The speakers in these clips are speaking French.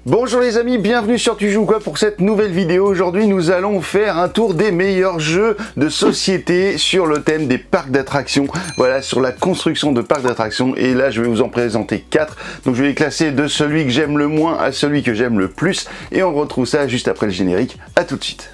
Bonjour les amis, bienvenue sur Tu joues quoi pour cette nouvelle vidéo. Aujourd'hui nous allons faire un tour des meilleurs jeux de société sur le thème des parcs d'attractions. Voilà, sur la construction de parcs d'attractions, et là je vais vous en présenter 4. Donc je vais les classer de celui que j'aime le moins à celui que j'aime le plus, et on retrouve ça juste après le générique. À tout de suite.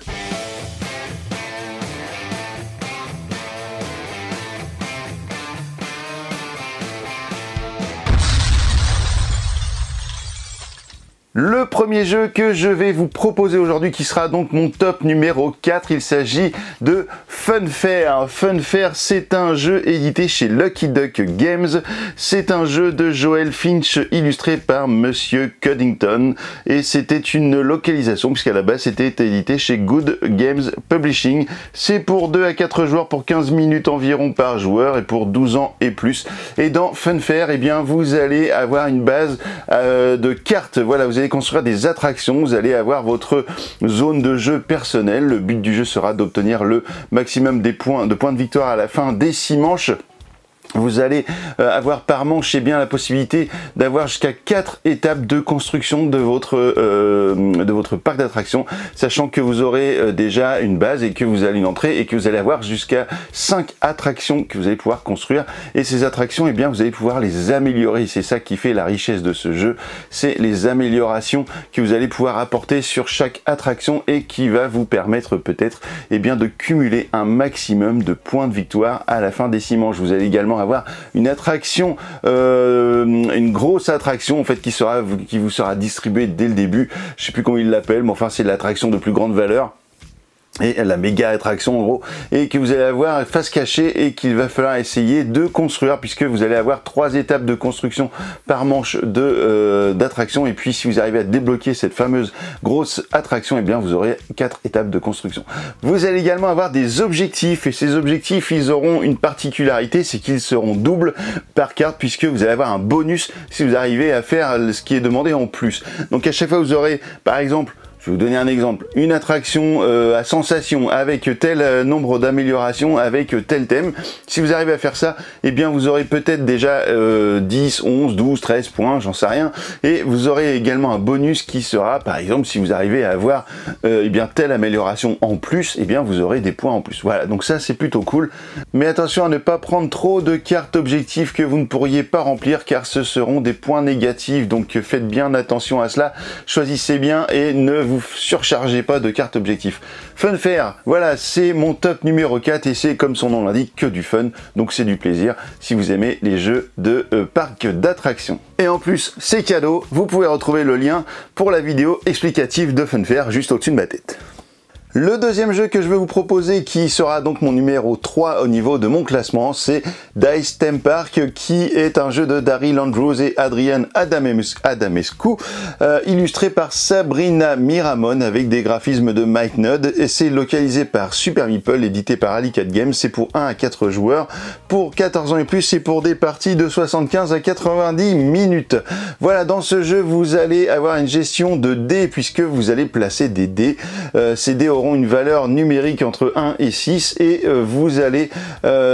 Le premier jeu que je vais vous proposer aujourd'hui, qui sera donc mon top numéro 4, il s'agit de Funfair. Funfair, c'est un jeu édité chez Lucky Duck Games. C'est un jeu de Joel Finch illustré par Monsieur Cuddington, et c'était une localisation puisqu'à la base c'était édité chez Good Games Publishing. C'est pour 2 à 4 joueurs pour 15 minutes environ par joueur et pour 12 ans et plus. Et dans Funfair, eh bien, vous allez avoir une base de cartes. Voilà, vous allez construire des attractions, vous allez avoir votre zone de jeu personnelle. Le but du jeu sera d'obtenir le maximum de points de victoire à la fin des 6 manches. Vous allez avoir par manche bien la possibilité d'avoir jusqu'à 4 étapes de construction de votre parc d'attractions, sachant que vous aurez déjà une base et que vous allez une entrée et que vous allez avoir jusqu'à 5 attractions que vous allez pouvoir construire. Et ces attractions, eh bien, vous allez pouvoir les améliorer. C'est ça qui fait la richesse de ce jeu, c'est les améliorations que vous allez pouvoir apporter sur chaque attraction et qui va vous permettre peut-être de cumuler un maximum de points de victoire à la fin des 6 manches. Vous allez également avoir une attraction, une grosse attraction en fait qui vous sera distribuée dès le début. Je sais plus comment ils l'appellent, mais enfin c'est l'attraction de plus grande valeur. Et la méga attraction en gros, et que vous allez avoir face cachée et qu'il va falloir essayer de construire, puisque vous allez avoir 3 étapes de construction par manche d'attraction. Et puis si vous arrivez à débloquer cette fameuse grosse attraction, et bien vous aurez 4 étapes de construction. Vous allez également avoir des objectifs, et ces objectifs ils auront une particularité, c'est qu'ils seront doubles par carte, puisque vous allez avoir un bonus si vous arrivez à faire ce qui est demandé en plus. Donc à chaque fois vous aurez par exemple, je vais vous donner un exemple, une attraction à sensation avec tel nombre d'améliorations, avec tel thème. Si vous arrivez à faire ça, eh bien vous aurez peut-être déjà 10, 11, 12, 13 points, j'en sais rien. Et vous aurez également un bonus qui sera, par exemple, si vous arrivez à avoir telle amélioration en plus, eh bien vous aurez des points en plus. Voilà, donc ça c'est plutôt cool. Mais attention à ne pas prendre trop de cartes objectifs que vous ne pourriez pas remplir, car ce seront des points négatifs. Donc faites bien attention à cela, choisissez bien et ne vous surchargez pas de cartes objectifs. Funfair, voilà, c'est mon top numéro 4 et c'est comme son nom l'indique que du fun, donc c'est du plaisir si vous aimez les jeux de parc d'attractions. Et en plus, c'est cadeau, vous pouvez retrouver le lien pour la vidéo explicative de Funfair juste au-dessus de ma tête. Le deuxième jeu que je vais vous proposer, qui sera donc mon numéro 3 au niveau de mon classement, c'est Dice Theme Park, qui est un jeu de Daryl Andrews et Adrian Adamescu, illustré par Sabrina Miramon avec des graphismes de Mike Nudd, et c'est localisé par Super Meeple, édité par Alley Cat Games. C'est pour 1 à 4 joueurs, pour 14 ans et plus, et pour des parties de 75 à 90 minutes. Voilà, dans ce jeu, vous allez avoir une gestion de dés, puisque vous allez placer des dés. Ces dés auront une valeur numérique entre 1 et 6, et vous allez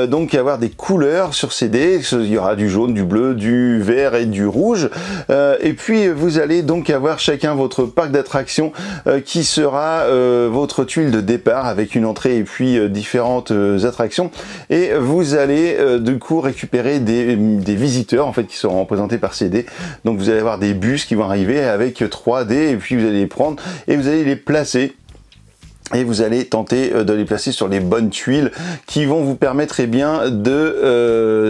donc avoir des couleurs sur ces dés. Il y aura du jaune, du bleu, du vert et du rouge, et puis vous allez donc avoir chacun votre parc d'attractions qui sera votre tuile de départ avec une entrée et puis différentes attractions, et vous allez du coup récupérer des visiteurs en fait qui seront représentés par ces dés. Donc vous allez avoir des bus qui vont arriver avec 3 dés, et puis vous allez les prendre et vous allez les placer. Et vous allez tenter de les placer sur les bonnes tuiles qui vont vous permettre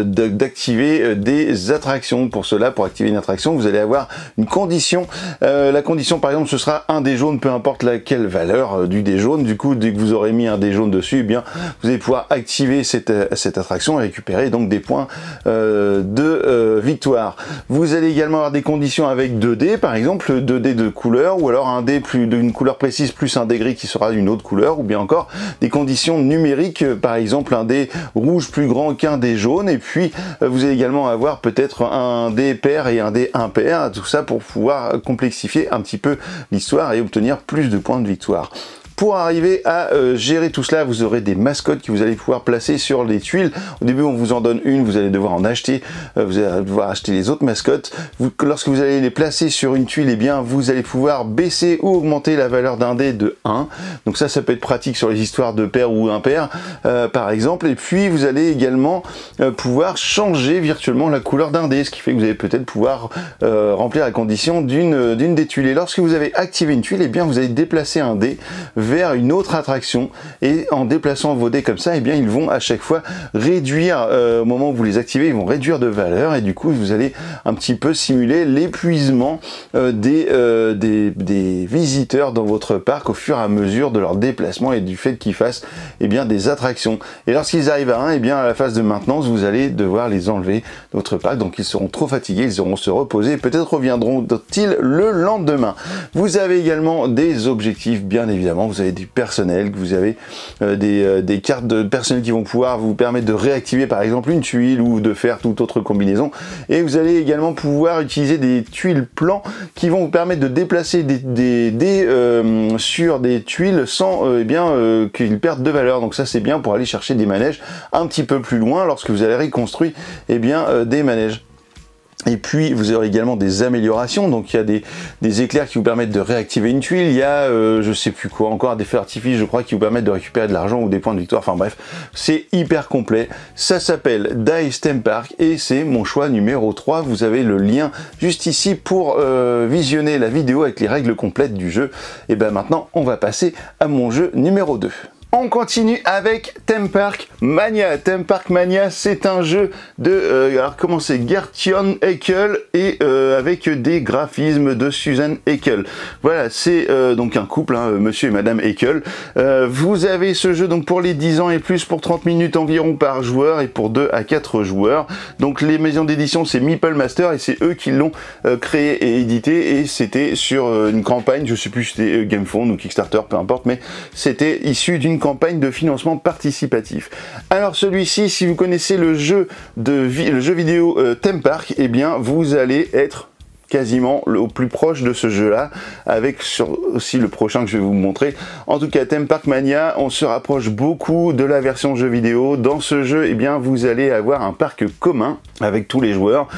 d'activer des attractions. Pour cela, pour activer une attraction, vous allez avoir une condition. La condition, par exemple, ce sera un dé jaune, peu importe laquelle valeur du dé jaune. Du coup, dès que vous aurez mis un dé jaune dessus, eh bien, vous allez pouvoir activer cette attraction et récupérer donc des points de victoire. Vous allez également avoir des conditions avec 2 dés, par exemple 2 dés de couleur, ou alors un dé d'une couleur précise plus un dé gris qui sera d'une autre couleur, ou bien encore des conditions numériques, par exemple un dé rouge plus grand qu'un dé jaune, et puis vous allez également avoir peut-être un dé pair et un dé impair, tout ça pour pouvoir complexifier un petit peu l'histoire et obtenir plus de points de victoire. Pour arriver à gérer tout cela, vous aurez des mascottes que vous allez pouvoir placer sur les tuiles. Au début, on vous en donne une, vous allez devoir en acheter, vous allez devoir acheter les autres mascottes. Lorsque vous allez les placer sur une tuile, eh bien, vous allez pouvoir baisser ou augmenter la valeur d'un dé de 1. Donc ça peut être pratique sur les histoires de pair ou impair, par exemple. Et puis, vous allez également pouvoir changer virtuellement la couleur d'un dé, ce qui fait que vous allez peut-être pouvoir remplir la condition d'une des tuiles. Et lorsque vous avez activé une tuile, eh bien, vous allez déplacer un dé vers une autre attraction, et en déplaçant vos dés comme ça, eh bien, ils vont à chaque fois réduire, au moment où vous les activez, ils vont réduire de valeur, et du coup vous allez un petit peu simuler l'épuisement des visiteurs dans votre parc au fur et à mesure de leur déplacement et du fait qu'ils fassent eh bien, des attractions. Et lorsqu'ils arrivent à 1, eh bien, à la phase de maintenance, vous allez devoir les enlever de votre parc, donc ils seront trop fatigués, ils auront se reposer, peut-être reviendront-ils le lendemain. Vous avez également des objectifs, bien évidemment, vous avez du personnel, vous avez des cartes de personnel qui vont pouvoir vous permettre de réactiver par exemple une tuile ou de faire toute autre combinaison, et vous allez également pouvoir utiliser des tuiles plans qui vont vous permettre de déplacer des dés sur des tuiles sans qu'ils perdent de valeur. Donc ça c'est bien pour aller chercher des manèges un petit peu plus loin lorsque vous allez reconstruire des manèges. Et puis vous aurez également des améliorations, donc il y a des éclairs qui vous permettent de réactiver une tuile, il y a je sais plus quoi encore, des feux d'artifice je crois qui vous permettent de récupérer de l'argent ou des points de victoire, enfin bref, c'est hyper complet. Ça s'appelle Dice Theme Park et c'est mon choix numéro 3, vous avez le lien juste ici pour visionner la vidéo avec les règles complètes du jeu. Et bien maintenant on va passer à mon jeu numéro 2. On continue avec Theme Park Mania. Theme Park Mania, c'est un jeu de, alors comment c'est, Gertion Haeckel et avec des graphismes de Susan Haeckel. Voilà, c'est donc un couple, hein, monsieur et madame Haeckel. Vous avez ce jeu donc pour les 10 ans et plus, pour 30 minutes environ par joueur et pour 2 à 4 joueurs. Donc les maisons d'édition, c'est Meeple Master et c'est eux qui l'ont créé et édité, et c'était sur une campagne, je sais plus si c'était GameFound ou Kickstarter, peu importe, mais c'était issu d'une campagne de financement participatif. Alors celui-ci, si vous connaissez le jeu vidéo Theme Park, eh bien vous allez être quasiment au plus proche de ce jeu-là, avec aussi le prochain que je vais vous montrer. En tout cas, Theme Park Mania, on se rapproche beaucoup de la version jeu vidéo. Dans ce jeu, eh bien, vous allez avoir un parc commun avec tous les joueurs,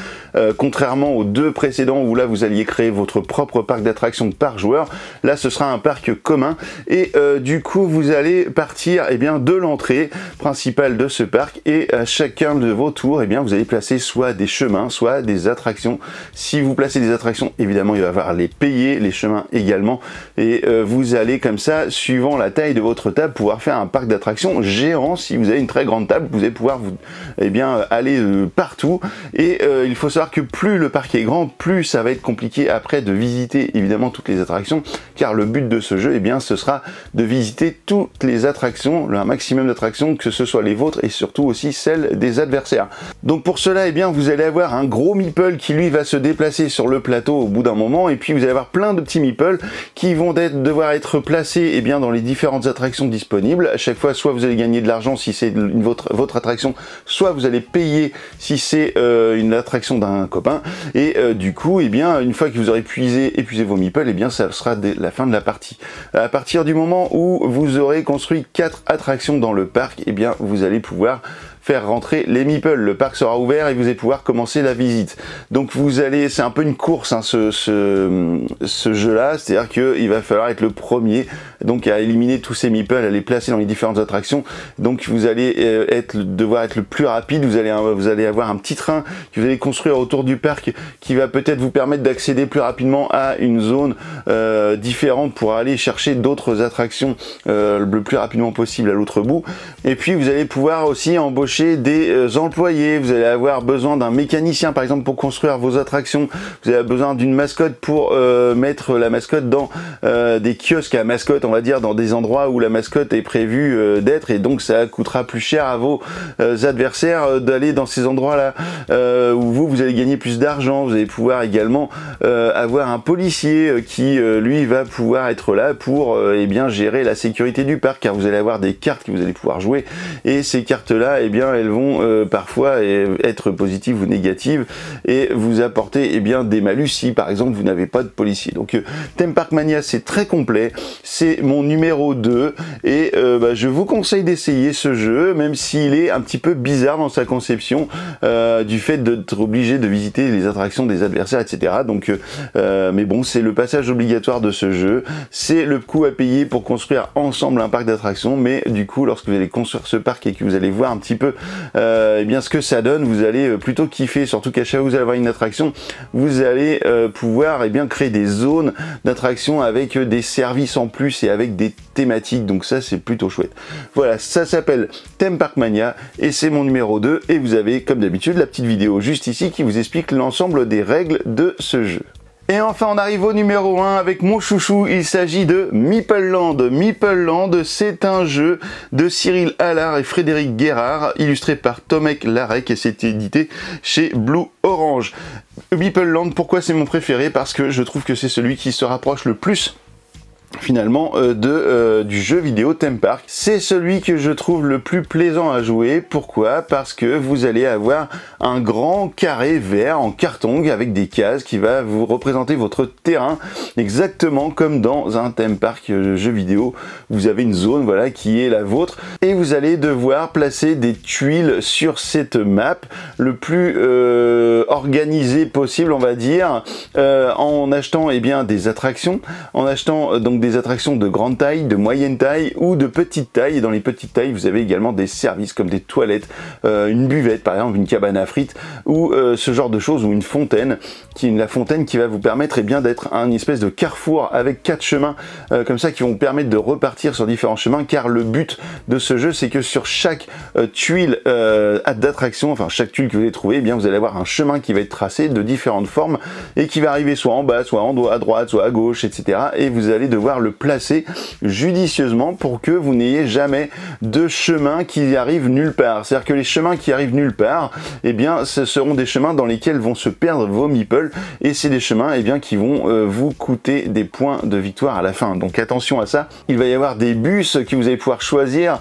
contrairement aux deux précédents où là, vous alliez créer votre propre parc d'attractions par joueur. Là, ce sera un parc commun et du coup, vous allez partir de l'entrée principale de ce parc, et à chacun de vos tours, eh bien, vous allez placer soit des chemins, soit des attractions. Si vous placez des attractions, évidemment il va falloir les payer, les chemins également, et vous allez comme ça, suivant la taille de votre table, pouvoir faire un parc d'attractions géant. Si vous avez une très grande table, vous allez pouvoir aller partout, et il faut savoir que plus le parc est grand, plus ça va être compliqué après de visiter évidemment toutes les attractions, car le but de ce jeu, ce sera de visiter toutes les attractions, un maximum d'attractions, que ce soit les vôtres et surtout aussi celles des adversaires. Donc pour cela, vous allez avoir un gros meeple qui lui va se déplacer sur le plateau au bout d'un moment, et puis vous allez avoir plein de petits meeples qui vont devoir être placés dans les différentes attractions disponibles. À chaque fois, soit vous allez gagner de l'argent si c'est votre attraction, soit vous allez payer si c'est une attraction d'un copain, et du coup, une fois que vous aurez épuisé vos meeples, ça sera la fin de la partie. À partir du moment où vous aurez construit 4 attractions dans le parc, vous allez pouvoir faire rentrer les meeples. Le parc sera ouvert et vous allez pouvoir commencer la visite. Donc c'est un peu une course, hein, ce jeu-là, c'est-à-dire qu'il va falloir être le premier donc à éliminer tous ces meeples, à les placer dans les différentes attractions. Donc vous allez devoir être le plus rapide. Vous allez avoir un petit train que vous allez construire autour du parc qui va peut-être vous permettre d'accéder plus rapidement à une zone différente pour aller chercher d'autres attractions le plus rapidement possible à l'autre bout. Et puis vous allez pouvoir aussi embaucher des employés. Vous allez avoir besoin d'un mécanicien par exemple pour construire vos attractions. Vous avez besoin d'une mascotte pour mettre la mascotte dans des kiosques à mascotte, on va dire, dans des endroits où la mascotte est prévue d'être, et donc ça coûtera plus cher à vos adversaires d'aller dans ces endroits-là, où vous allez gagner plus d'argent. Vous allez pouvoir également avoir un policier qui lui va pouvoir être là pour gérer la sécurité du parc, car vous allez avoir des cartes que vous allez pouvoir jouer, et ces cartes-là bien elles vont parfois être positives ou négatives et vous apporter des malus si par exemple vous n'avez pas de policier. Donc Theme Park Mania, c'est très complet, c'est mon numéro 2 et je vous conseille d'essayer ce jeu, même s'il est un petit peu bizarre dans sa conception du fait d'être obligé de visiter les attractions des adversaires, etc. Donc mais bon, c'est le passage obligatoire de ce jeu, c'est le coût à payer pour construire ensemble un parc d'attractions, mais du coup lorsque vous allez construire ce parc et que vous allez voir un petit peu ce que ça donne, vous allez plutôt kiffer, surtout qu'à chaque fois que vous allez avoir une attraction, vous allez pouvoir créer des zones d'attraction avec des services en plus et avec des thématiques, donc ça c'est plutôt chouette. Voilà, ça s'appelle Theme Park Mania et c'est mon numéro 2 et vous avez comme d'habitude la petite vidéo juste ici qui vous explique l'ensemble des règles de ce jeu. Et enfin on arrive au numéro 1 avec mon chouchou, il s'agit de Meeple Land. Meeple Land, c'est un jeu de Cyril Allard et Frédéric Guérard, illustré par Tomek Larek et c'est édité chez Blue Orange. Meeple Land, pourquoi c'est mon préféré? Parce que je trouve que c'est celui qui se rapproche le plus finalement du jeu vidéo Theme Park. C'est celui que je trouve le plus plaisant à jouer. Pourquoi? Parce que vous allez avoir un grand carré vert en carton avec des cases qui va vous représenter votre terrain exactement comme dans un Theme Park jeu vidéo. Vous avez une zone qui est la vôtre et vous allez devoir placer des tuiles sur cette map le plus organisé possible, on va dire, en achetant des attractions, en achetant donc des attractions de grande taille, de moyenne taille ou de petite taille. Et dans les petites tailles, vous avez également des services comme des toilettes, une buvette par exemple, une cabane à frites ou ce genre de choses, ou une fontaine, la fontaine qui va vous permettre d'être un espèce de carrefour avec 4 chemins comme ça qui vont vous permettre de repartir sur différents chemins, car le but de ce jeu c'est que sur chaque tuile d'attraction, enfin chaque tuile que vous allez trouver, vous allez avoir un chemin qui va être tracé de différentes formes et qui va arriver soit en bas, soit à droite, soit à gauche, etc. Et vous allez devoir le placer judicieusement pour que vous n'ayez jamais de chemin qui arrive nulle part. C'est-à-dire que les chemins qui arrivent nulle part, ce seront des chemins dans lesquels vont se perdre vos meeples et c'est des chemins qui vont vous coûter des points de victoire à la fin. Donc attention à ça. Il va y avoir des bus que vous allez pouvoir choisir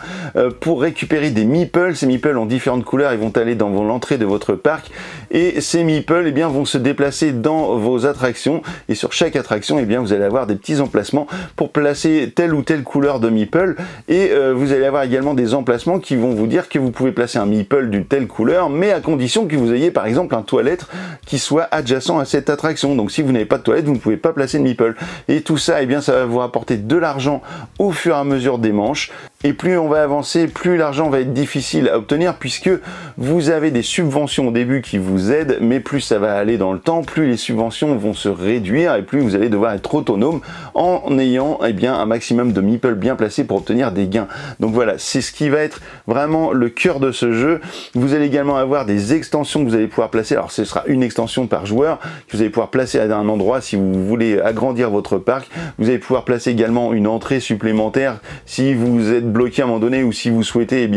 pour récupérer des meeples. Ces meeples ont différentes couleurs, ils vont aller dans l'entrée de votre parc et ces meeples vont se déplacer dans vos attractions et sur chaque attraction vous allez avoir des petits emplacements pour placer telle ou telle couleur de meeple et vous allez avoir également des emplacements qui vont vous dire que vous pouvez placer un meeple d'une telle couleur, mais à condition que vous ayez par exemple un toilette qui soit adjacent à cette attraction. Donc si vous n'avez pas de toilette, vous ne pouvez pas placer de meeple. Et tout ça, ça va vous rapporter de l'argent au fur et à mesure des manches. Et plus on va avancer, plus l'argent va être difficile à obtenir puisque vous avez des subventions au début qui vous aident, mais plus ça va aller dans le temps, plus les subventions vont se réduire et plus vous allez devoir être autonome en ayant un maximum de meeple bien placés pour obtenir des gains. Donc voilà, c'est ce qui va être vraiment le cœur de ce jeu. Vous allez également avoir des extensions que vous allez pouvoir placer. Alors ce sera une extension par joueur que vous allez pouvoir placer à un endroit si vous voulez agrandir votre parc. Vous allez pouvoir placer également une entrée supplémentaire si vous êtes bloqué à un moment donné ou si vous souhaitez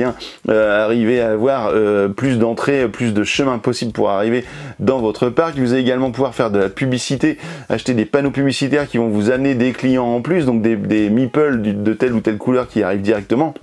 arriver à avoir plus d'entrées, plus de chemins possibles pour arriver dans votre parc. Vous allez également pouvoir faire de la publicité, acheter des panneaux publicitaires qui vont vous amener des clients en plus, donc des meeples de telle ou telle couleur qui arrivent directement.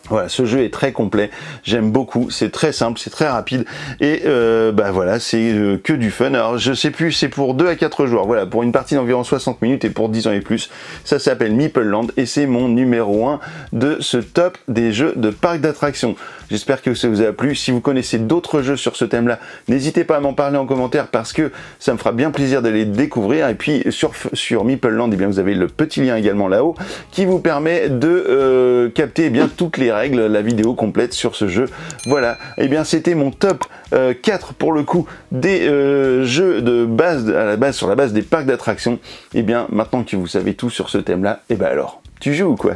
Voilà, ce jeu est très complet, j'aime beaucoup, c'est très simple, c'est très rapide et voilà, c'est que du fun. Alors je sais plus, c'est pour 2 à 4 joueurs, voilà, pour une partie d'environ 60 minutes et pour 10 ans et plus. Ça s'appelle Meeple Land et c'est mon numéro 1 de ce top des jeux de parc d'attractions. J'espère que ça vous a plu. Si vous connaissez d'autres jeux sur ce thème-là, n'hésitez pas à m'en parler en commentaire parce que ça me fera bien plaisir de les découvrir. Et puis sur Meeple Land, vous avez le petit lien également là-haut qui vous permet de capter toutes les règles, la vidéo complète sur ce jeu. Voilà, c'était mon top 4 pour le coup des jeux de base, sur la base des parcs d'attractions. Maintenant que vous savez tout sur ce thème-là, alors, tu joues ou quoi ?